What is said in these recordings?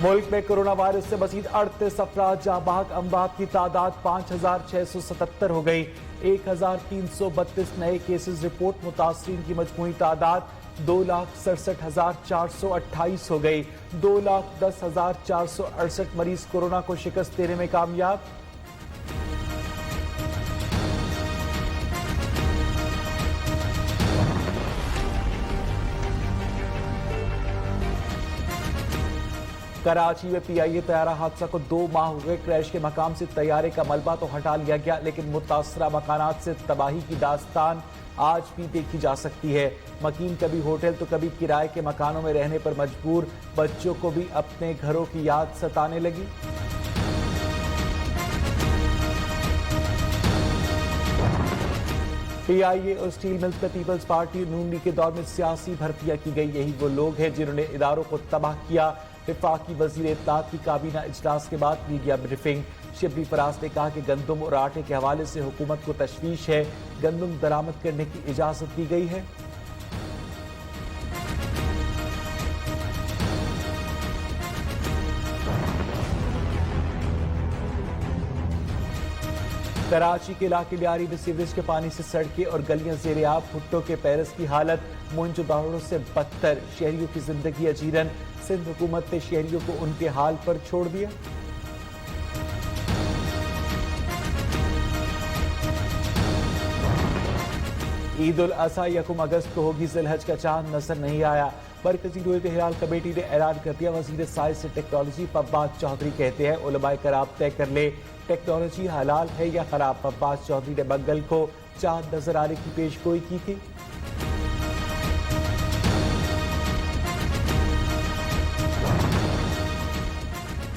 मुल्क में corona virus से मजीद 38 अफराद जहां बहक अमवात की तादाद 5,677 हो गई। 1,332 नए केसेस रिपोर्ट, मुतासरीन की मजमूई तादाद 2,67,428 हो गई। 2,10,468 मरीज कोरोना को शिकस्त देने में कामयाब। कराची में पीआईए तैयारा हादसा को 2 माह हो गए। क्रैश के मकाम से तैयारे का मलबा तो हटा लिया गया, लेकिन मुतासरा मकानात से तबाही की दास्तान आज भी देखी जा सकती है। मकीन कभी होटल तो कभी किराए के मकानों में रहने पर मजबूर। बच्चों को भी अपने घरों की याद सताने लगी। पीआईए और स्टील मिल्स में पीपल्स पार्टी नून लीग के दौर में सियासी भर्तियां की गई। यही वो लोग हैं जिन्होंने इदारों को तबाह किया। वफाकी वजीर इत्तलात की काबीना इजलास के बाद मीडिया ब्रीफिंग। शिबली फराज ने कहा कि गंदम और आटे के हवाले से हुकूमत को तशवीश है। गंदम दरामद करने की इजाजत दी गई है। कराची के इलाके लियारी में सीवरेज के पानी से सड़कें और गलियां ज़ेरे आब। भुट्टो के पैरस की हालत मोइंजोदाड़ो से बदतर। शहरियों की जिंदगी अजीरन। सिंध हुकूमत ने शहरियों को उनके हाल पर छोड़ दिया। ईद उल अज़हा 1 अगस्त को होगी। ज़िलहज का चांद नजर नहीं आया। मरकजी रोए हिलाल कमेटी ने ऐलान कर दिया। वजीर साइंस से टेक्नोलॉजी फब्बास चौधरी कहते हैं उलमाए कराम तय कर ले टेक्नोलॉजी हलाल है या खराब। फब्बास चौधरी ने मंगल को चांद नजर आने की पेशगोई की थी।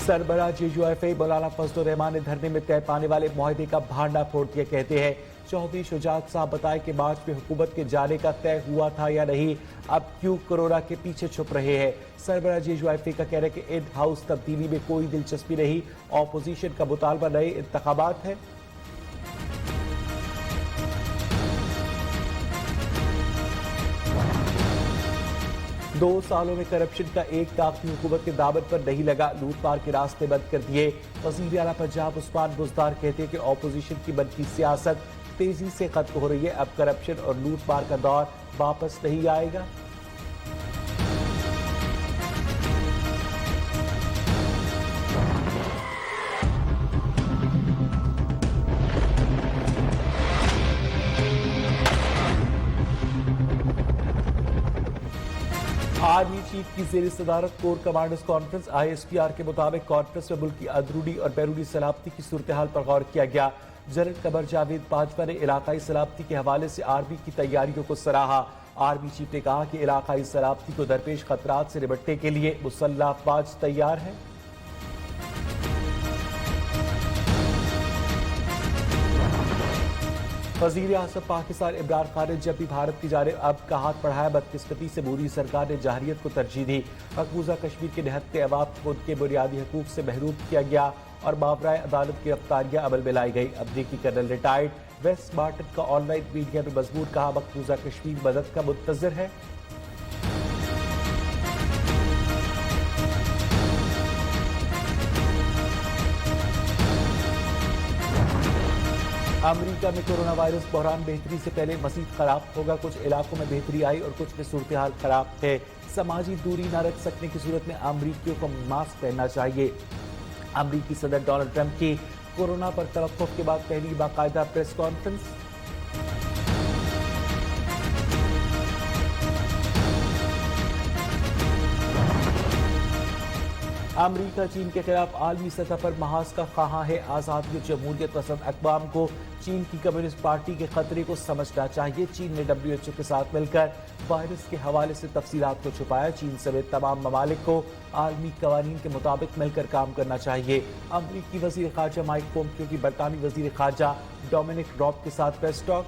सरबराह JUIF मौलाना फजलुर रहमान ने धरने में तय पाने वाले मुआहदे का भांडा फोड़ दिया। कहते हैं चौधरी शुजात साहब बताए कि मार्च में हुकूमत के जाने का तय हुआ था या नहीं, अब क्यों कोरोना के पीछे छुप रहे हैं। सरबराह JUIF का कहना है कि इन हाउस तब्दीली में कोई दिलचस्पी नहीं। ऑपोजिशन का मुतालबा नए इंतखाबात है। दो सालों में करप्शन का एक दाग भी हुकूमत के दामन पर नहीं लगा। लूटमार के रास्ते बंद कर दिए। वजीर आला पंजाब उस्मान बुज़दार कहते हैं कि ऑपोजिशन की मनफी सियासत तेजी से खत्म हो रही है। अब करप्शन और लूटमार का दौर वापस नहीं आएगा। आर्मी चीफ की ज़ेर सदारत कोर कमांडर्स कॉन्फ्रेंस। ISPR के मुताबिक कॉन्फ्रेंस में मुल्क की अंदरूनी और बैरूनी सलामती की सूरत हाल पर गौर किया गया। जनरल कमर जावेद बाजवा ने इलाकाई सलामती के हवाले से आर्मी की तैयारियों को सराहा। आर्मी चीफ ने कहा कि इलाकाई सलामती को दरपेश खतरात से निपटने के लिए मुसल्लह अफवाज तैयार है। वज़ीर आज़म पाकिस्तान इमरान खान ने जब भी भारत की जानिब अब का हाथ बढ़ाया, बदकिस्मती से मोदी सरकार ने जाहिरियत को तरजीह दी। मकबूजा कश्मीर के निहत्ते अवाम को उनके बुनियादी हकूक से महरूम किया गया और मावराए अदालत गिरफ्तारियां अमल में लाई गई। अमरीकी कर्नल रिटायर्ड वेस्ट मार्टिन का ऑनलाइन मीडिया में मजबूर कहा मकबूजा कश्मीर मदद का मुंतज़िर है। अमेरिका में कोरोना वायरस बहरान बेहतरी से पहले मज़ीद खराब होगा। कुछ इलाकों में बेहतरी आई और कुछ में सूरत हाल खराब है। समाजी दूरी न रख सकने की सूरत में अमरीकियों को मास्क पहनना चाहिए। अमरीकी सदर डोनाल्ड ट्रंप की कोरोना पर तवक्कुफ के बाद पहली बाकायदा प्रेस कॉन्फ्रेंस। अमरीका चीन के खिलाफ आलमी सतह पर महाज का ख्वाहां है। आज़ादी और जमहूरियत पसंद अक़वाम को चीन की कम्युनिस्ट पार्टी के खतरे को समझना चाहिए। चीन ने WHO के साथ मिलकर वायरस के हवाले से तफसीलात को छुपाया। चीन समेत तमाम ममालिक को आलमी कवानीन के मुताबिक मिलकर काम करना चाहिए। अमरीकी वज़ीर ख़ारजा माइक पोम्पियो की बरतानवी वज़ीर ख़ारजा डोमिनिक रॉब के साथ press talk.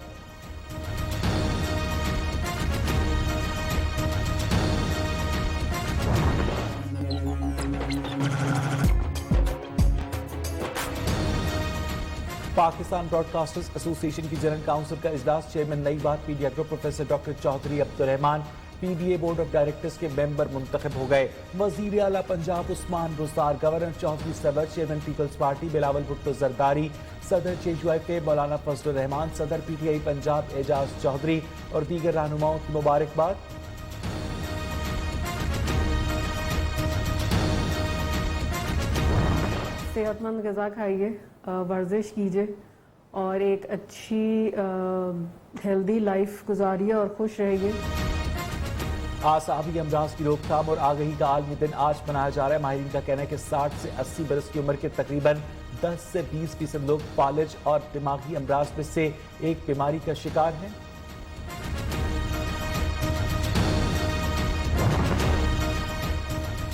Pakistan broadcasters association की जनरल काउंसिल का इजलास। Chairman Nai Baat media group professor doctor Chaudhry Abdul Rahman, PDA board of directors के मेंबर मुंतखब हो गए। वजीर आला पंजाब उस्मान बुज़दार, गवर्नर चौधरी सरवर, चेयरमैन पीपल्स पार्टी बिलावल भुट्टो जरदारी, सदर JUIK मौलाना फजलुर रहमान, सदर PTI पंजाब एजाज चौधरी और दीगर रहनुमाओं की मुबारकबाद। सेहतमंद ग़िज़ा खाइए, वर्जिश कीजिए और एक अच्छी हेल्दी लाइफ गुजारिए और खुश रहिए। आसाबी अमराज की रोकथाम और आगही का आलमी दिन आज मनाया जा रहा है। माहिरीन का कहना है कि 60 से 80 बरस की उम्र के तकरीबन 10 से 20% लोग फालिज और दिमागी अमराज में से एक बीमारी का शिकार हैं।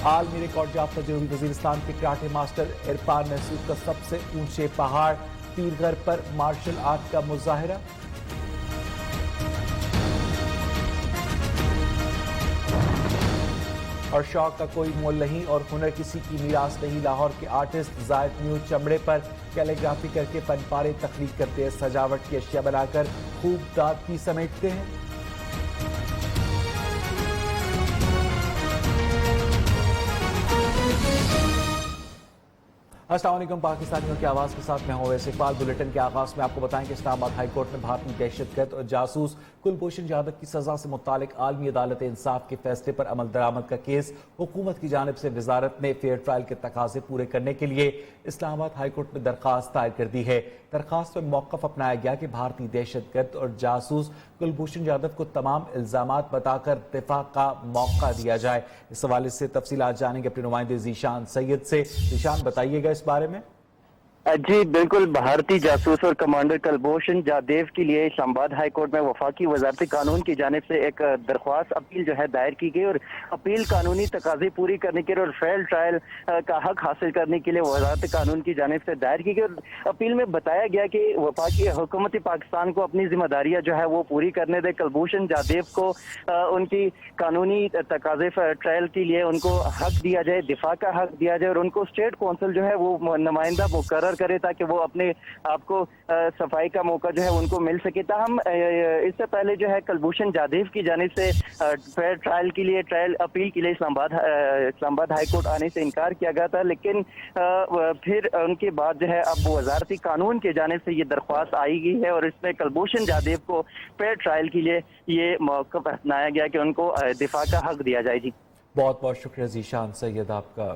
आलमी रिकॉर्ड याफ्ता जनूबी वजीरिस्तान के कराटे मास्टर इरफान महसूद का सबसे ऊंचे पहाड़ पीरगढ़ पर मार्शल आर्ट का मुजाहिरा। और शौक का कोई मोल नहीं और हुनर किसी की मीरास नहीं। लाहौर के आर्टिस्ट जायद न्यू चमड़े पर कैलीग्राफी करके फनपारे तख्लीक करते हैं, सजावट की अशिया बनाकर खूब दाद भी समेटते हैं। अस्सलाम वालेकुम पाकिस्तानियों की आवाज़ के साथ मैं हूं वैसे इकबाल। बुलेटिन के आगाज़ में आपको बताएं कि इस्लामाबाद हाई कोर्ट ने भारतीय दहशतगर्द और जासूस कुलभूषण जाधव की सजा से मुतालिक आलमी अदालत इंसाफ के फैसले पर अमल दरामद का केस हुकूमत की जानिब से वजारत ने फेयर ट्रायल के तकाजे पूरे करने के लिए इस्लामाबाद हाई कोर्ट में दरख्वास्त दायर कर दी है। दरख्वास्त में मौक़िफ़ अपनाया गया कि भारतीय दहशतगर्द और जासूस कुलभूषण जाधव को तमाम इल्ज़ामात बताकर दिफा का मौका दिया जाए। इस हवाले से तफसीलात जानेंगे अपने नुमाइंदे ज़ीशान सैयद से। ज़ीशान, बताइएगा इस बारे में। जी बिल्कुल, भारतीय जासूस और कमांडर कुलभूषण जाधव के लिए इस्लामाबाद हाई कोर्ट में वफाकी वजारत कानून की जानिब से एक दरख्वास्त अपील जो है दायर की गई और अपील कानूनी तकाजे पूरी करने के लिए और फेयर ट्रायल का हक हासिल करने के लिए वजारत कानून की जानिब से दायर की गई। और अपील में बताया गया कि वफाकी हुकूमत पाकिस्तान को अपनी जिम्मेदारियां जो है वो पूरी करने दे। कुलभूषण जाधव को उनकी कानूनी तकाजे ट्रायल के लिए उनको हक दिया जाए, दिफा का हक दिया जाए और उनको स्टेट कौंसिल जो है वो नुमाइंदा मुकर्रर करे ताकि वो अपने आपको सफाई का मौका जो है उनको मिल सके। ताहम इससे पहले जो है कुलभूषण जाधव की जानिब से फेयर ट्रायल के लिए ट्रायल अपील के लिए इस्लामाबाद हाई कोर्ट आने से इनकार किया गया था, लेकिन फिर उनके बाद जो है अब वजारती कानून की जानिब से ये दरख्वास्त आई गई है और इसमें कुलभूषण जाधव को फेयर ट्रायल के लिए ये मौका अपनाया गया कि उनको दिफा का हक दिया जाए। जी बहुत बहुत शुक्रिया ज़ीशान सैयद आपका।